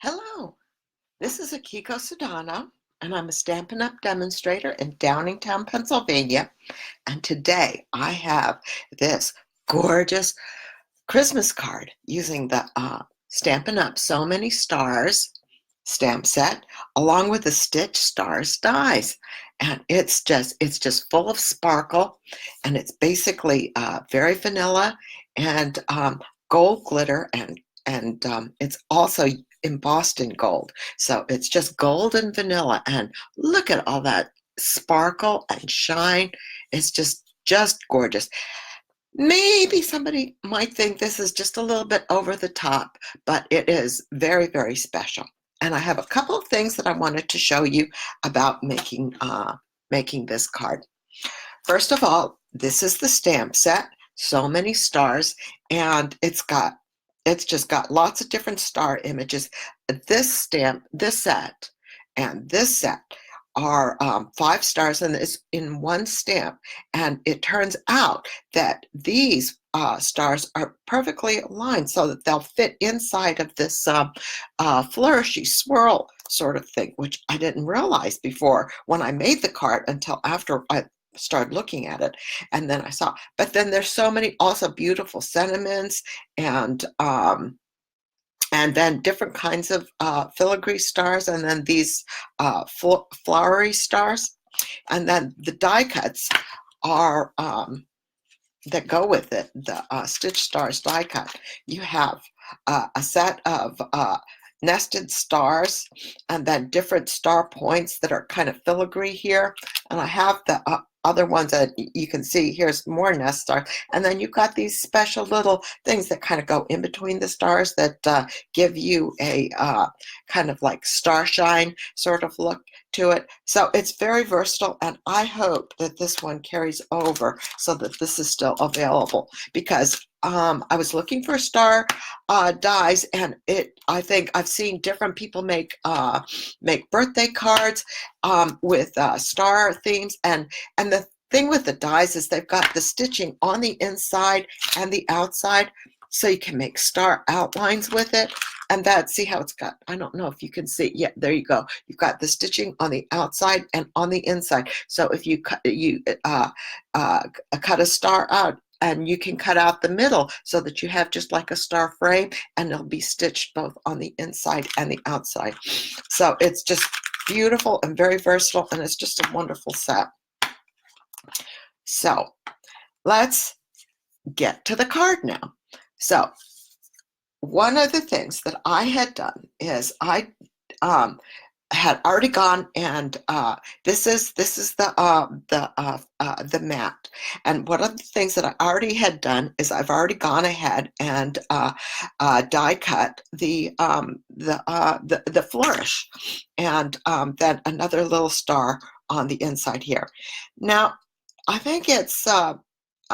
Hello, this is Akiko Sudano, and I'm a Stampin' Up! Demonstrator in Downingtown, Pennsylvania. And today I have this gorgeous Christmas card using the Stampin' Up! So Many Stars stamp set, along with the Stitch Stars dies. And it's just full of sparkle, and it's basically very vanilla and gold glitter, and it's also embossed in gold. So it's just gold and vanilla, and look at all that sparkle and shine. It's just gorgeous. Maybe somebody might think this is just a little bit over the top, but it is very, very special. And I have a couple of things that I wanted to show you about making this card. First of all, this is the stamp set, So Many Stars, and it's just got lots of different star images. This set, and this set are 5 stars, and it's in one stamp. And it turns out that these stars are perfectly aligned so that they'll fit inside of this flourishy swirl sort of thing, which I didn't realize before when I made the card until after I started looking at it, and then I saw. But then there's so many also beautiful sentiments, and then different kinds of filigree stars, and then these flowery stars, and then the die cuts are that go with it. The Stitch Stars die cut. You have a set of nested stars, and then different star points that are kind of filigree here. And I have the other ones that you can see. Here's more nest stars. And then you've got these special little things that kind of go in between the stars that give you a kind of like starshine sort of look to it. So it's very versatile, and I hope that this one carries over so that this is still available, because I was looking for star dies, and I think I've seen different people make birthday cards with star themes, and the thing with the dies is they've got the stitching on the inside and the outside, so you can make star outlines with it. And see how it's got, I don't know if you can see. Yeah, there you go. You've got the stitching on the outside and on the inside. So if you cut a star out, and you can cut out the middle so that you have just like a star frame, and it'll be stitched both on the inside and the outside. So it's just beautiful and very versatile, and it's just a wonderful set. So let's get to the card now. So one of the things that I had done is I had already gone, and this is the mat. And one of the things that I already had done is I've already gone ahead and die cut the flourish, and then another little star on the inside here. Now, I think it's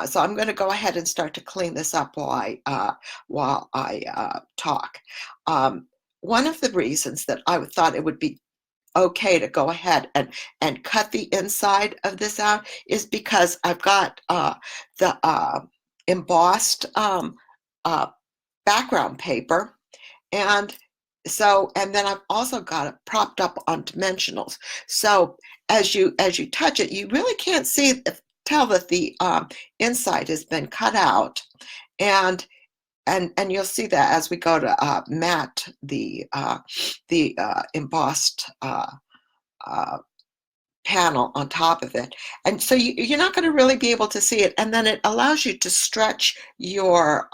so I'm going to go ahead and start to clean this up while I talk. One of the reasons that I thought it would be okay to go ahead and cut the inside of this out is because I've got the embossed background paper, and then I've also got it propped up on dimensionals. So as you touch it, you really can't tell that the inside has been cut out, and you'll see that as we go to mat the embossed panel on top of it. And so you're not going to really be able to see it. And then it allows you to stretch your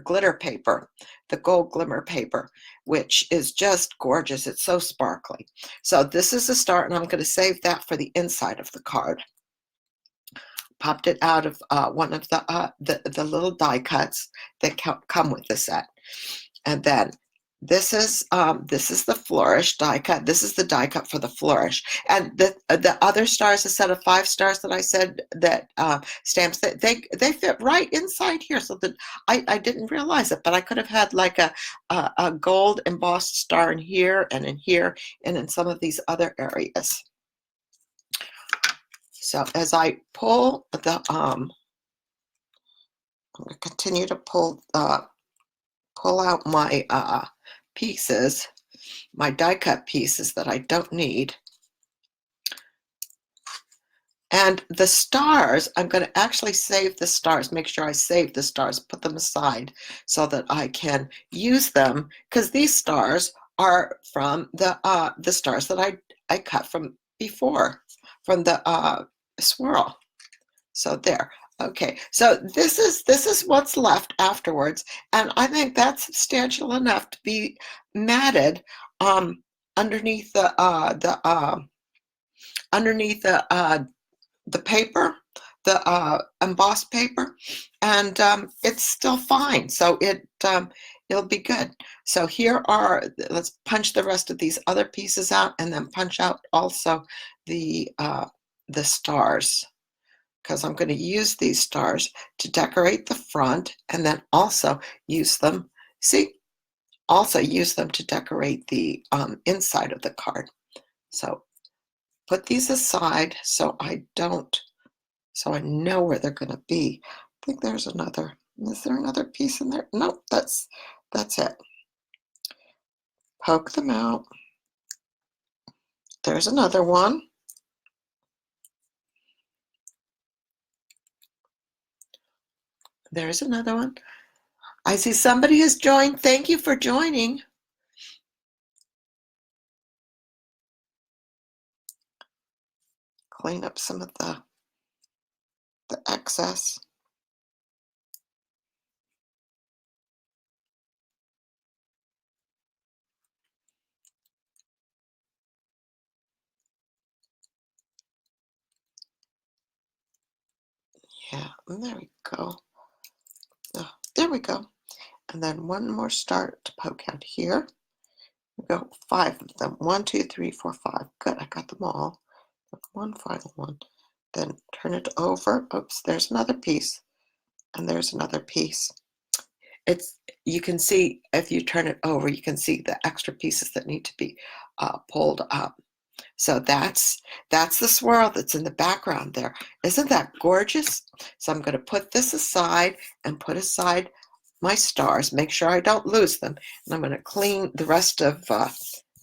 glitter paper, the gold glimmer paper, which is just gorgeous. It's so sparkly. So this is a start, and I'm going to save that for the inside of the card. Popped it out of one of the little die cuts that come with the set. And then this is the flourish die cut. This is the die cut for the flourish. And the other stars, a set of 5 stars that I said that stamps, that they fit right inside here. So that I didn't realize it, but I could have had like a gold embossed star in here, and in here, and in some of these other areas. So as I pull I'm going to continue to pull pull out my pieces, my die cut pieces that I don't need. And the stars, I'm going to actually save the stars, make sure I save the stars, put them aside so that I can use them, because these stars are from the stars that I cut from before, from the swirl. So there. Okay, so this is what's left afterwards, and I think that's substantial enough to be matted underneath the paper, the embossed paper, and it's still fine. So it'll be good. So here are, let's punch the rest of these other pieces out, and then punch out also the stars, because I'm going to use these stars to decorate the front, and then also use them, also use them to decorate the inside of the card. So put these aside so I know where they're going to be. I think there's another. Is there another piece in there? Nope, that's it. Poke them out. There's another one. There's another one. I see somebody has joined. Thank you for joining. Clean up some of the excess. Yeah, and there we go. Oh, there we go. And then one more start to poke out here. We go 5 of them. 1, 2, 3, 4, 5. Good, I got them all. One final one. Then turn it over. Oops, there's another piece. And there's another piece. You can see, if you turn it over, you can see the extra pieces that need to be pulled up. So that's the swirl that's in the background there. Isn't that gorgeous? So I'm going to put this aside and put aside my stars, make sure I don't lose them. And I'm going to clean the rest of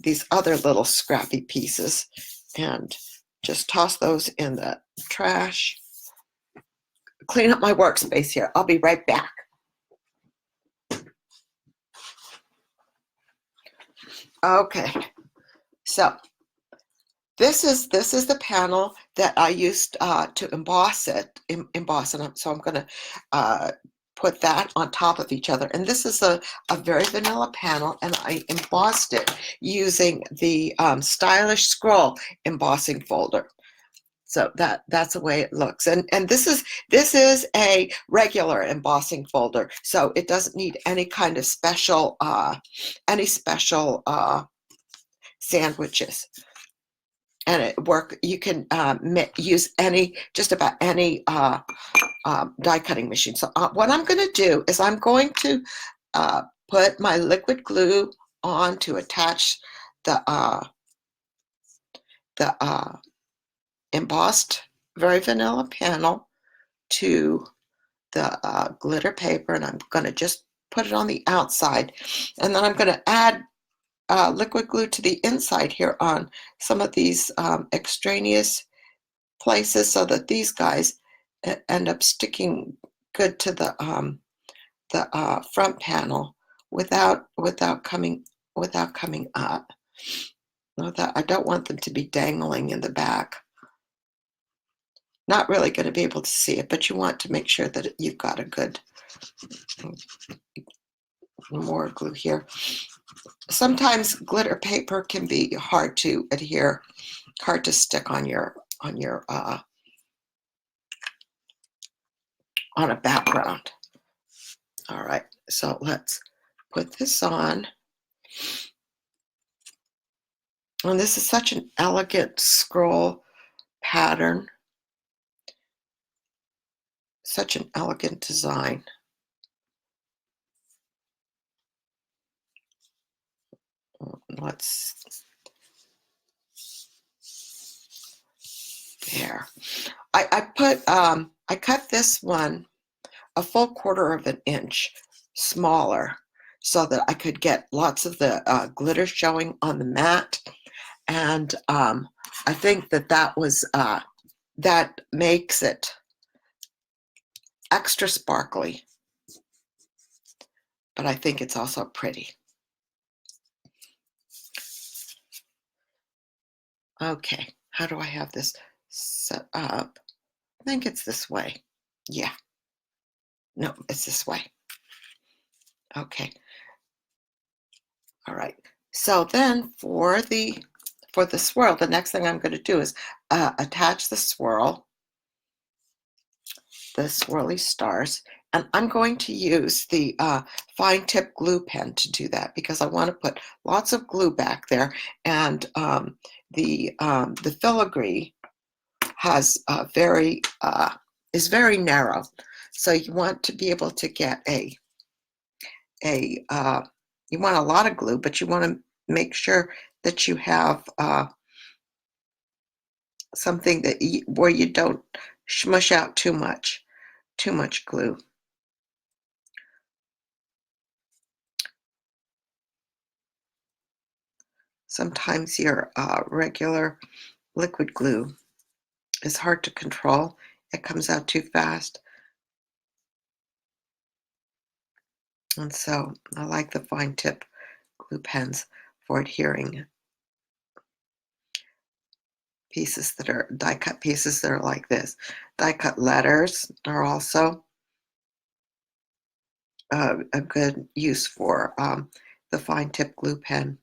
these other little scrappy pieces and just toss those in the trash. Clean up my workspace here. I'll be right back. Okay, so this is the panel that I used to emboss it. So I'm going to put that on top of each other. And this is a very vanilla panel, and I embossed it using the Stylish Scroll embossing folder. So that's the way it looks. And this is a regular embossing folder, so it doesn't need any kind of special sandwiches. And you can use just about any die cutting machine. So what I'm going to do is I'm going to put my liquid glue on to attach the embossed very vanilla panel to the glitter paper, and I'm going to just put it on the outside, and then I'm going to add liquid glue to the inside here on some of these extraneous places, so that these guys end up sticking good to the front panel without coming up. I don't want them to be dangling in the back. Not really going to be able to see it, but you want to make sure that you've got a good, more glue here. Sometimes glitter paper can be hard to adhere, hard to stick on a background. All right, so let's put this on. And this is such an elegant scroll pattern. Such an elegant design. Let's, there. I cut this one a full 1/4 of an inch smaller so that I could get lots of the glitter showing on the mat. And I think that that makes it extra sparkly, but I think it's also pretty. Okay, how do I have this set up? I think it's this way. Yeah, no, it's this way. Okay, all right. So then for the swirl, the next thing I'm going to do is attach the swirl, the swirly stars, and I'm going to use the fine tip glue pen to do that because I want to put lots of glue back there, and the filigree has is very narrow, so you want to be able to get you want a lot of glue, but you want to make sure that you have something that where you don't smush out too much glue. Sometimes your regular liquid glue is hard to control. It comes out too fast. And so I like the fine tip glue pens for adhering pieces that are die cut pieces that are like this. Die cut letters are also a good use for the fine tip glue pen,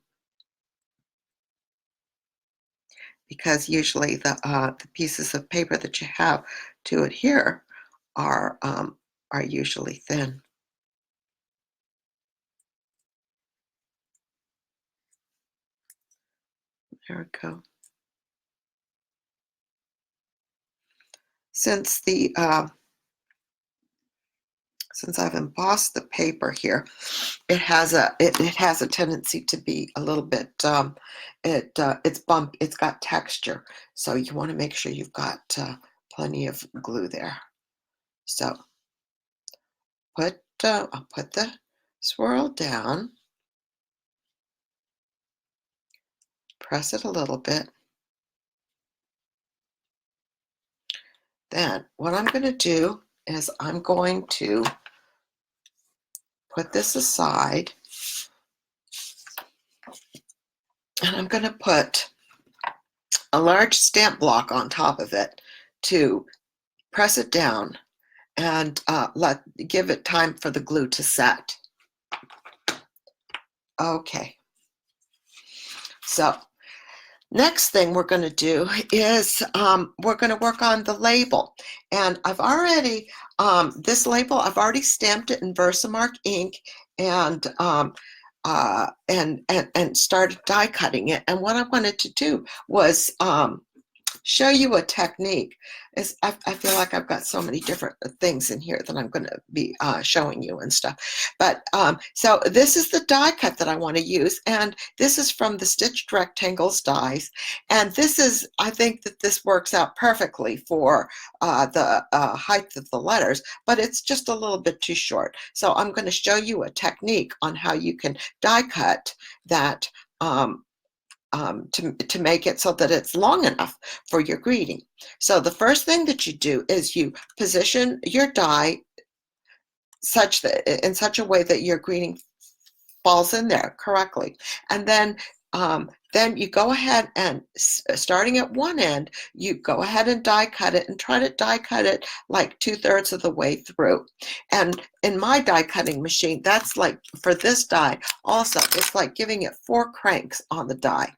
because usually the pieces of paper that you have to adhere are usually thin. There we go. Since since I've embossed the paper here, it has a tendency to be a little bit it's got texture, so you want to make sure you've got plenty of glue there. So I'll put the swirl down, press it a little bit. Then what I'm going to do is I'm going to put this aside, and I'm going to put a large stamp block on top of it to press it down and give it time for the glue to set. Okay, so next thing we're going to do is we're going to work on the label. And I've already, this label, I've already stamped it in Versamark ink and started die cutting it. And what I wanted to do was show you a technique. I feel like I've got so many different things in here that I'm going to be showing you and stuff. But so this is the die cut that I want to use, and this is from the Stitched Rectangles dies. And this is, I think that this works out perfectly for the height of the letters, but it's just a little bit too short. So I'm going to show you a technique on how you can die cut that to make it so that it's long enough for your greeting. So the first thing that you do is you position your die in such a way that your greeting falls in there correctly. And then you go ahead and starting at one end, you go ahead and die cut it and try to die cut it like 2/3 of the way through. And in my die cutting machine, that's like, for this die also, it's like giving it 4 cranks on the die.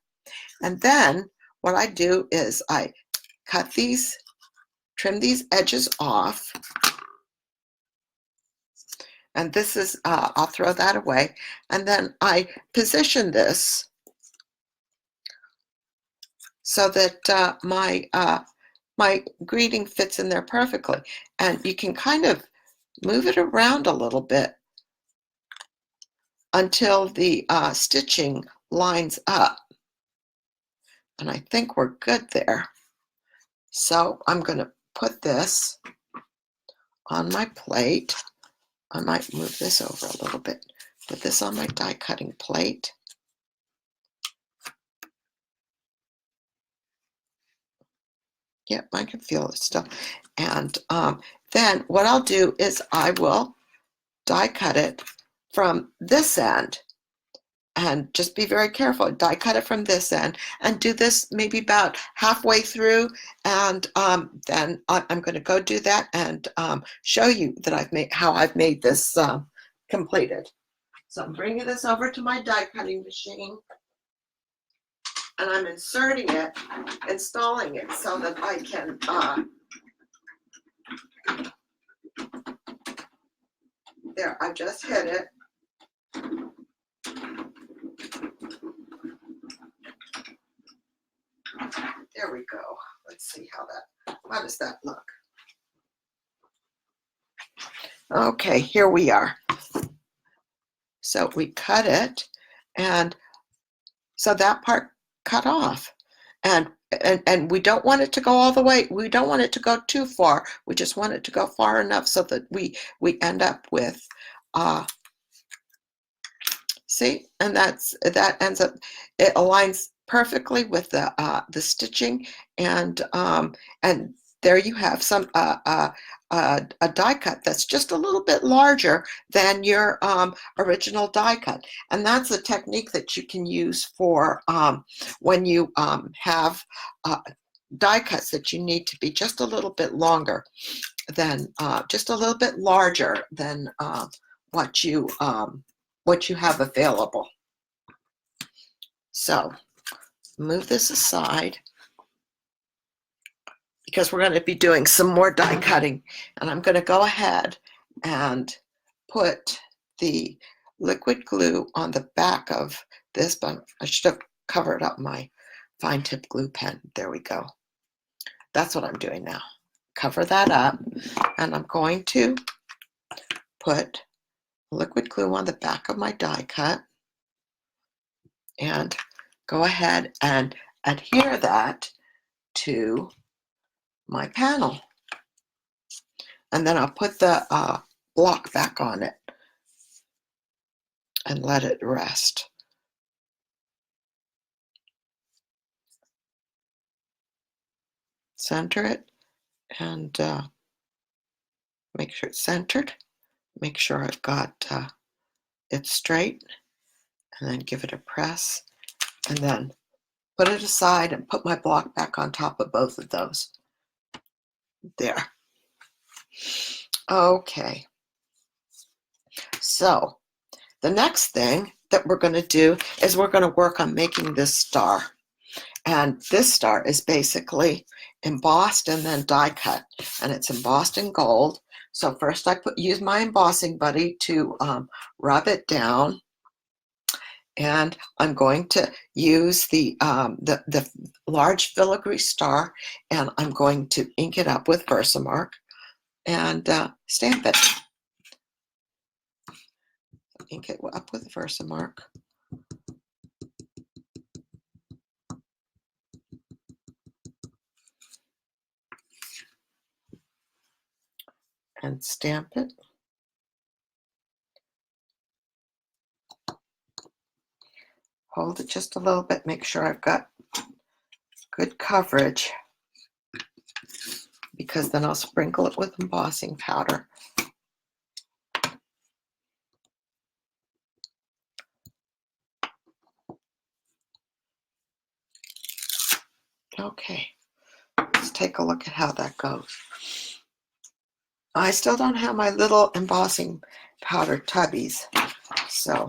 And then what I do is I cut these, trim these edges off. And this is, I'll throw that away. And then I position this so that my greeting fits in there perfectly. And you can kind of move it around a little bit until the stitching lines up. And I think we're good there. So I'm going to put this on my plate. I might move this over a little bit put this on my die cutting plate. Yep, I can feel it still. And then what I'll do is I will die cut it from this end. And just be very careful. Die cut it from this end and do this maybe about halfway through. And then I'm going to go do that and show you that how I've made this completed. So I'm bringing this over to my die cutting machine, and I'm inserting it, installing it so that I can there, I just hit it. There we go. Let's see how does that look? Okay, here we are. So we cut it, and so that part cut off. And we don't want it to go all the way. We don't want it to go too far. We just want it to go far enough so that we end up with see, and that ends up, it aligns perfectly with the stitching, and there you have some a die cut that's just a little bit larger than your original die cut, and that's a technique that you can use for when you have die cuts that you need to be just a little bit longer than just a little bit larger than what you have available. So move this aside because we're going to be doing some more die cutting, and I'm going to go ahead and put the liquid glue on the back of this, but I should have covered up my fine tip glue pen. There we go. That's what I'm doing now. Cover that up, and I'm going to put liquid glue on the back of my die cut and go ahead and adhere that to my panel. And then I'll put the block back on it and let it rest. Center it and make sure it's centered. Make sure I've got it straight, and then give it a press, and then put it aside and put my block back on top of both of those. There. Okay. So the next thing that we're going to do is we're going to work on making this star. And this star is basically embossed and then die cut, and it's embossed in gold. So first I use my embossing buddy to rub it down, and I'm going to use the large filigree star, and I'm going to ink it up with Versamark and stamp it. Ink it up with Versamark. And stamp it. Hold it just a little bit, make sure I've got good coverage, because then I'll sprinkle it with embossing powder. Okay, let's take a look at how that goes. I still don't have my little embossing powder tubbies, so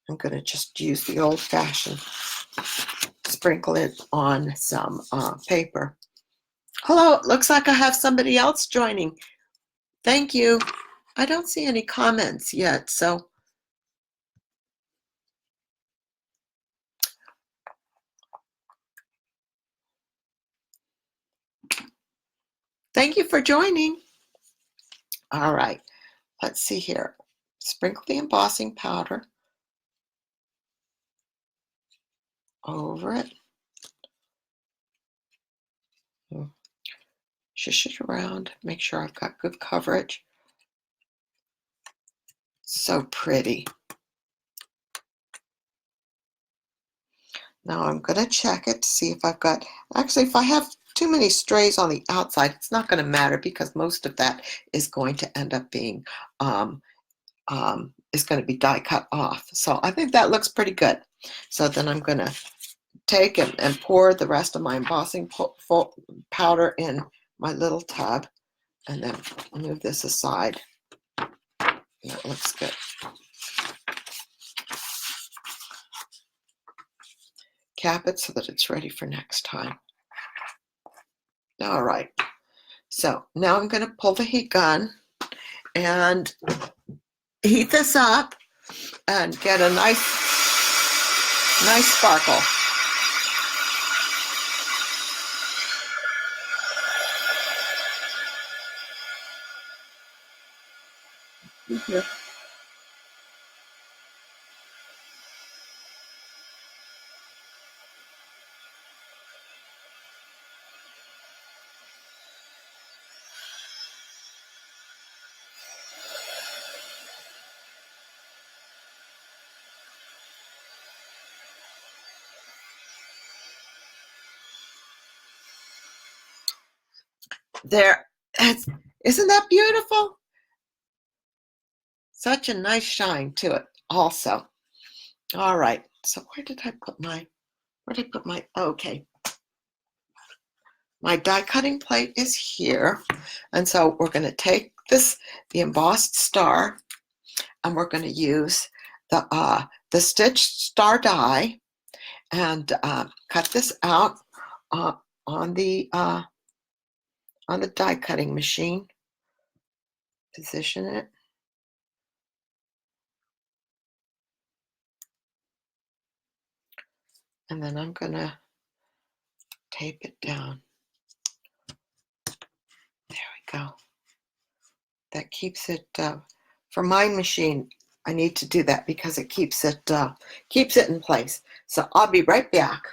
I'm going to just use the old-fashioned, sprinkle it on some paper. Hello, it looks like I have somebody else joining. Thank you. I don't see any comments yet, so thank you for joining. All right, let's see here. Sprinkle the embossing powder over it. Shush it around, make sure I've got good coverage. So pretty. Now I'm going to check it to see if I've got, actually if I have too many strays on the outside, it's not going to matter because most of that is going to end up being, is going to be die cut off. So I think that looks pretty good. So then I'm going to take and pour the rest of my embossing powder in my little tub and then move this aside. That looks good. Cap it so that it's ready for next time. All right, so now I'm going to pull the heat gun and heat this up and get a nice sparkle. Yeah. There, isn't that beautiful? Such a nice shine to it also. All right, so where did I put my, okay. My die cutting plate is here. And so we're going to take this, the embossed star, and we're going to use the stitched star die and cut this out on the die cutting machine. Position it. And then I'm going to tape it down. There we go. That keeps it, for my machine, I need to do that because it keeps it in place. So I'll be right back.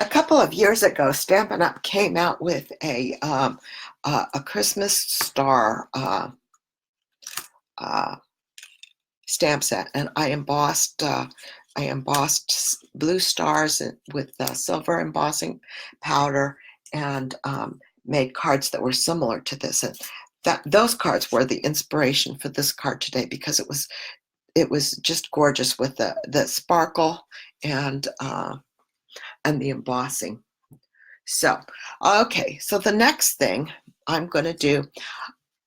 A couple of years ago, Stampin' Up! Came out with a Christmas star stamp set, and I embossed blue stars with silver embossing powder and made cards that were similar to this. And those cards were the inspiration for this card today because it was just gorgeous with the sparkle and the embossing. So, okay, so the next thing I'm going to do,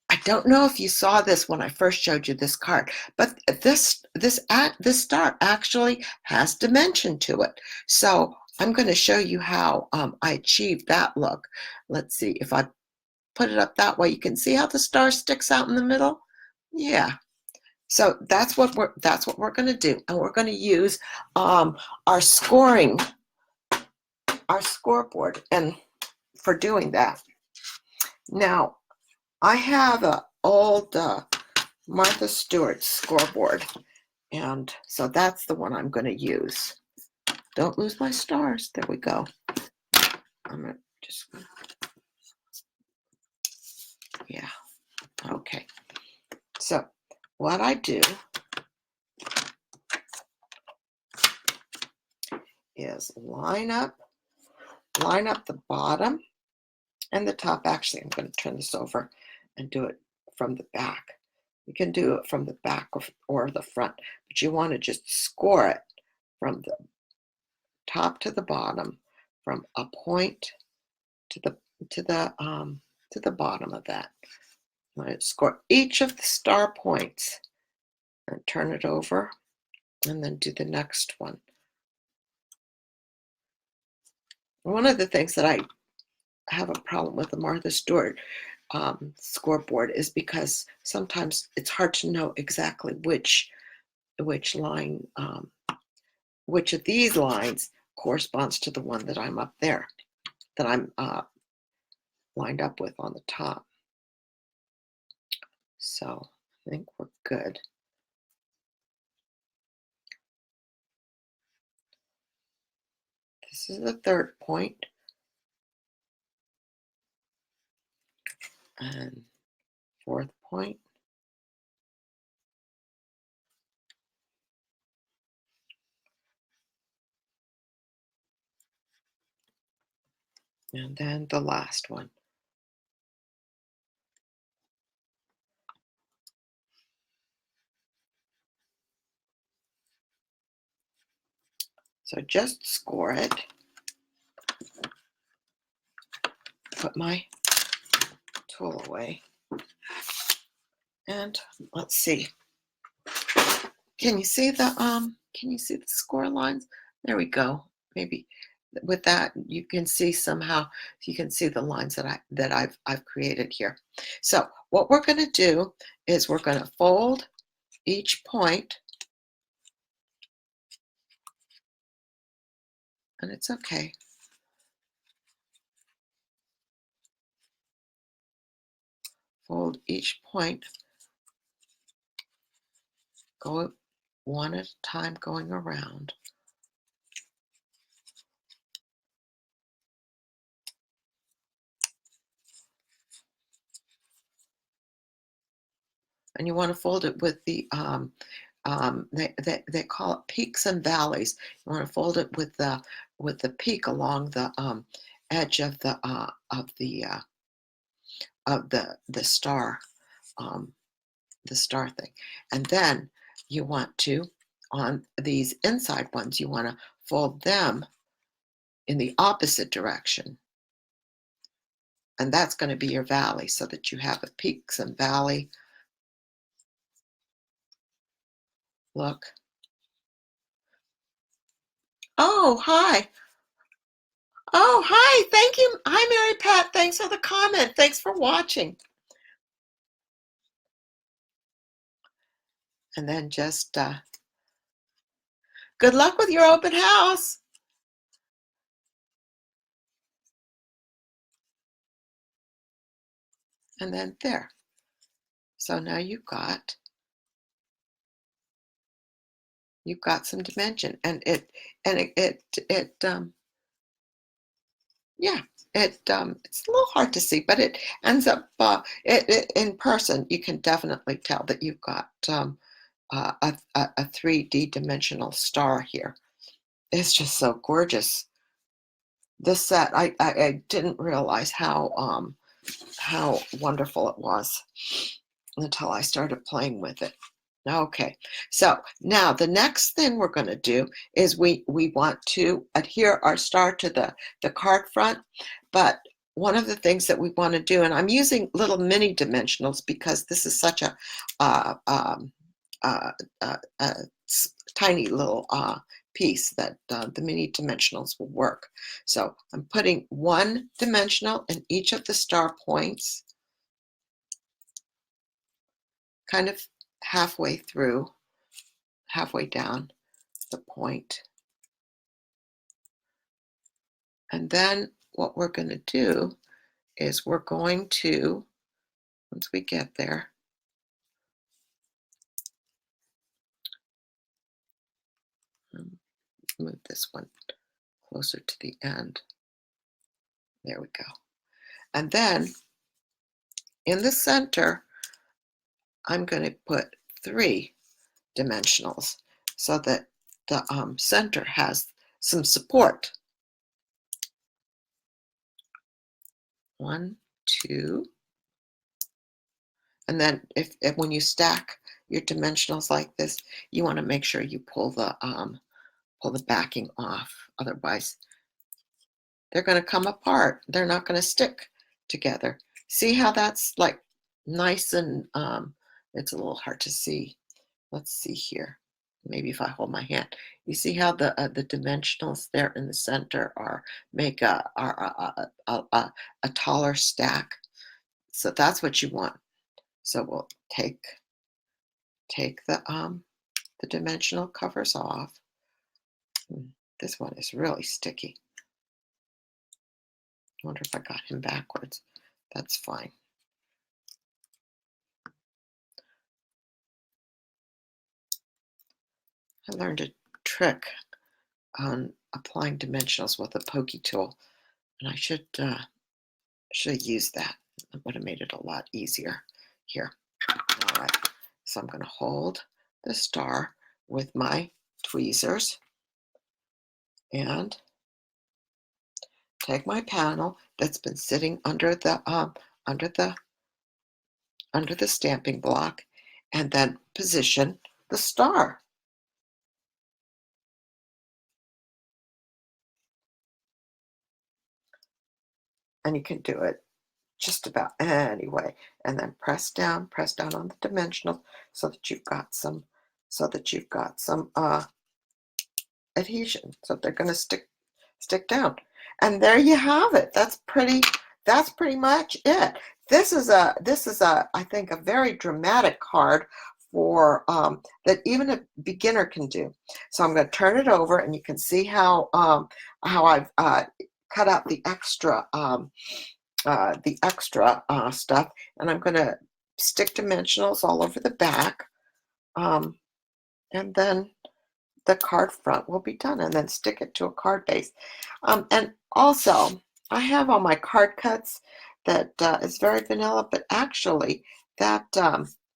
I don't know if you saw this when I first showed you this card, but this star actually has dimension to it. So I'm going to show you how I achieved that look. Let's see, if I put it up that way, you can see how the star sticks out in the middle. Yeah. So that's what we're going to do, and we're going to use our scoreboard and for doing that. Now, I have an old Martha Stewart scoreboard, and so that's the one I'm going to use. Don't lose my stars. There we go. I'm going to just, yeah, okay. So what I do is line up the bottom and the top. Actually, I'm going to turn this over and do it from the back. You can do it from the back or the front, but you want to just score it from the top to the bottom, from a point to the bottom of that. I'm going to score each of the star points and turn it over, and then do the next one. One of the things that I have a problem with the Martha Stewart scoreboard is because sometimes it's hard to know exactly which line which of these lines corresponds to the one that I'm up there, that I'm lined up with on the top. So I think we're good. This is the third point, and fourth point. And then the last one. So just score it. Put my tool away. And let's see. Can you see the score lines? There we go. Maybe with that you can see somehow, you can see the lines that I've created here. So what we're going to do is we're going to fold each point, and it's okay. Fold each point, go one at a time going around. And you want to fold it with the they call it peaks and valleys. You want to fold it with the peak along the edge of the star, the star thing, and then you want to, on these inside ones, you want to fold them in the opposite direction, and that's going to be your valley, so that you have a peaks and valley look. Oh, hi. Oh, hi. Thank you. Hi, Mary Pat. Thanks for the comment. Thanks for watching. And then just good luck with your open house. And then there. So now you've got some dimension, and it yeah, it's a little hard to see, but it ends up in person you can definitely tell that you've got a 3D dimensional star here. It's just so gorgeous. This set, I didn't realize how wonderful it was until I started playing with it. Okay, so now the next thing we're going to do is we want to adhere our star to the card front, but one of the things that we want to do, and I'm using little mini dimensionals because this is such a tiny little piece that the mini dimensionals will work. So I'm putting one dimensional in each of the star points, kind of halfway down the point. And then what we're going to do is we're going to, once we get there, move this one closer to the end. There we go. And then in the center, I'm going to put 3 dimensionals so that the center has some support. 1, 2, and then if when you stack your dimensionals like this, you want to make sure you pull the backing off. Otherwise, they're going to come apart. They're not going to stick together. See how that's like nice and it's a little hard to see. Let's see here. Maybe if I hold my hand, you see how the dimensionals there in the center make a taller stack. So that's what you want. So we'll take the dimensional covers off. This one is really sticky. I wonder if I got him backwards. That's fine. I learned a trick on applying dimensionals with a pokey tool, and I should have used that. It would have made it a lot easier here. All right, so I'm going to hold the star with my tweezers and take my panel that's been sitting under the stamping block, and then position the star. And you can do it just about any way. And then press down on the dimensional so that you've got some adhesion. So they're going to stick down. And there you have it. That's pretty much it. This is a I think a very dramatic card for that even a beginner can do. So I'm going to turn it over, and you can see how I've cut out the extra stuff, and I'm going to stick dimensionals all over the back, and then the card front will be done, and then stick it to a card base. And also, I have on my card cuts that is very vanilla, but actually that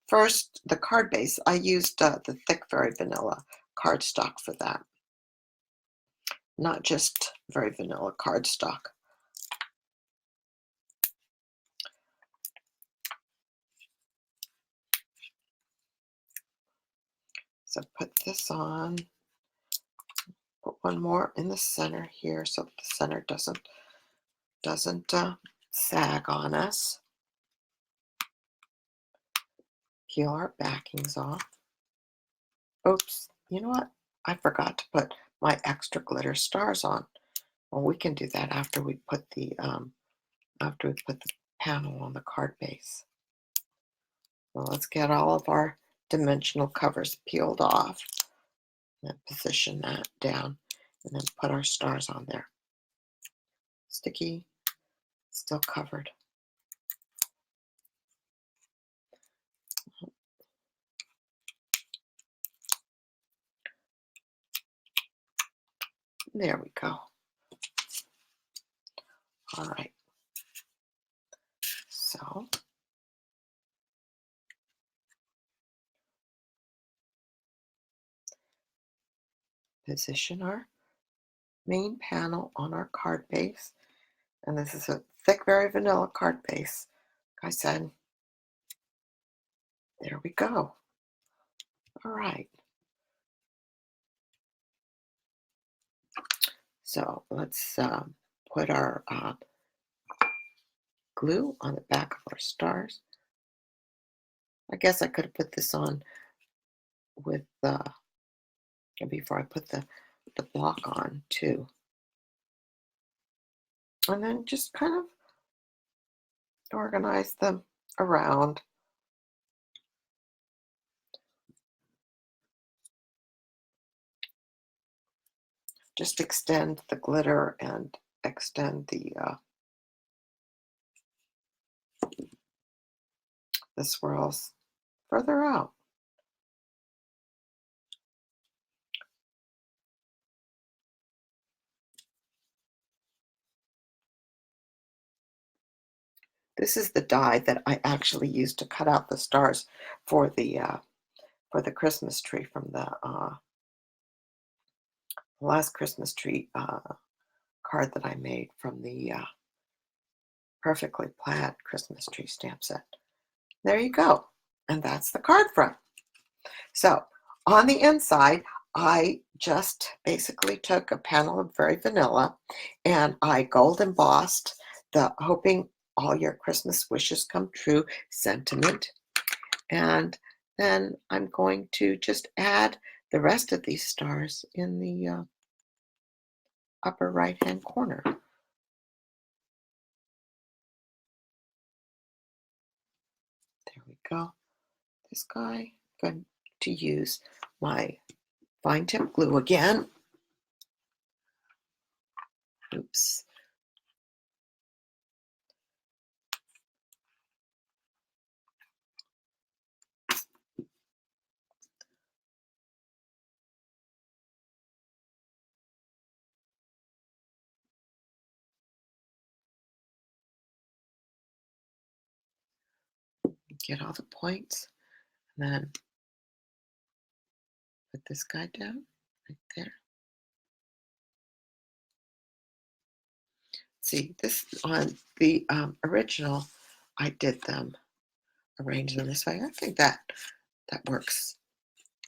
first, the card base, I used the thick very vanilla cardstock for that, not just very vanilla cardstock. So put this on, put one more in the center here so that the center doesn't sag on us. Peel our backings off. Oops, you know what? I forgot to put my extra glitter stars on. Well, we can do that after we put the panel on the card base. Well, let's get all of our dimensional covers peeled off, and then position that down, and then put our stars on there. Sticky, still covered. There we go. All right. So position our main panel on our card base, and this is a thick, very vanilla card base. Like I said, there we go. All right. So let's put our glue on the back of our stars. I guess I could have put this on with before I put the block on too. And then just kind of organize them around. Just extend the glitter and extend the swirls further out. This is the die that I actually used to cut out the stars for the Christmas tree from the last Christmas tree card that I made from the Perfectly Plaid Christmas tree stamp set. There you go. And that's the card front. So on the inside, I just basically took a panel of very vanilla and I gold embossed the hoping all your Christmas wishes come true sentiment. And then I'm going to just add the rest of these stars in the upper right-hand corner. There we go. This guy, I'm going to use my fine tip glue again. Oops. Get all the points, and then put this guy down right there. See, this on the original, I did them, arrange them this way. I think that works.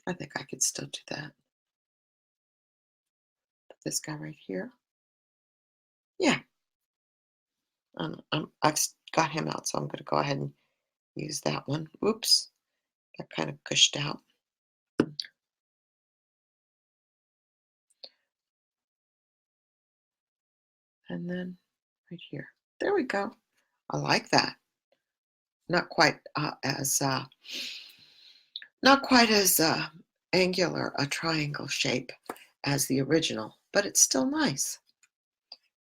I think I could still do that. Put this guy right here. Yeah, I've got him out, so I'm going to go ahead and use that one. Oops, that kind of pushed out. And then right here. There we go. I like that. Not quite as angular a triangle shape as the original, but it's still nice.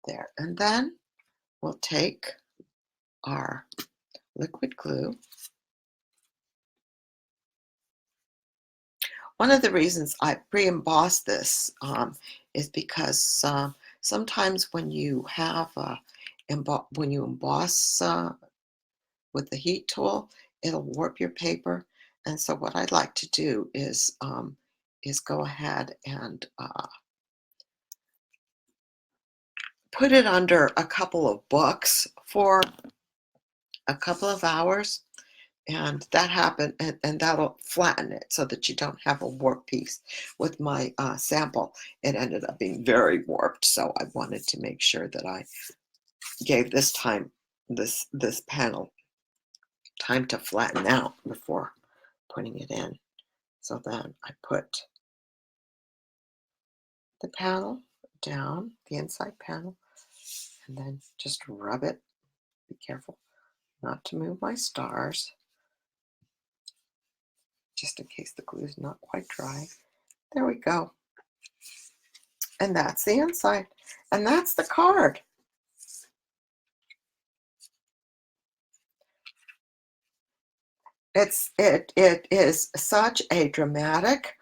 There. And then we'll take our liquid glue. One of the reasons I pre-emboss this is because sometimes when you have when you emboss with the heat tool, it'll warp your paper. And so what I'd like to do is go ahead and put it under a couple of books for a couple of hours, and that happened, and that'll flatten it so that you don't have a warped piece. With my sample, it ended up being very warped, so I wanted to make sure that I gave this panel time to flatten out before putting it in. So then I put the panel down, the inside panel, and then just rub it. Be careful not to move my stars, just in case the glue is not quite dry. There we go. And that's the inside. And that's the card. It is such a dramatic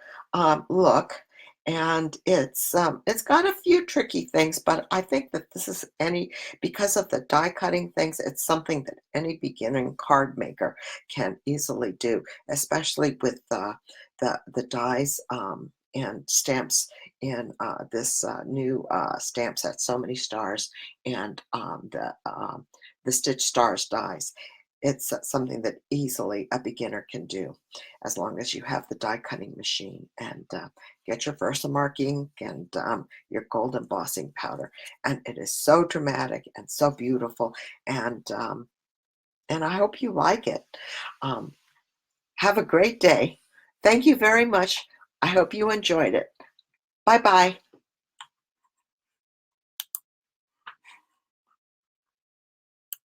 look, and it's got a few tricky things, but I think that this is because of the die cutting things, it's something that any beginning card maker can easily do, especially with the dies and stamps in this new stamp set, So Many Stars, and the Stitch Stars dies. It's something that easily a beginner can do, as long as you have the die cutting machine and get your Versamark ink and your gold embossing powder. And it is so dramatic and so beautiful, and I hope you like it. Um, have a great day. Thank you very much. I hope you enjoyed it. Bye bye.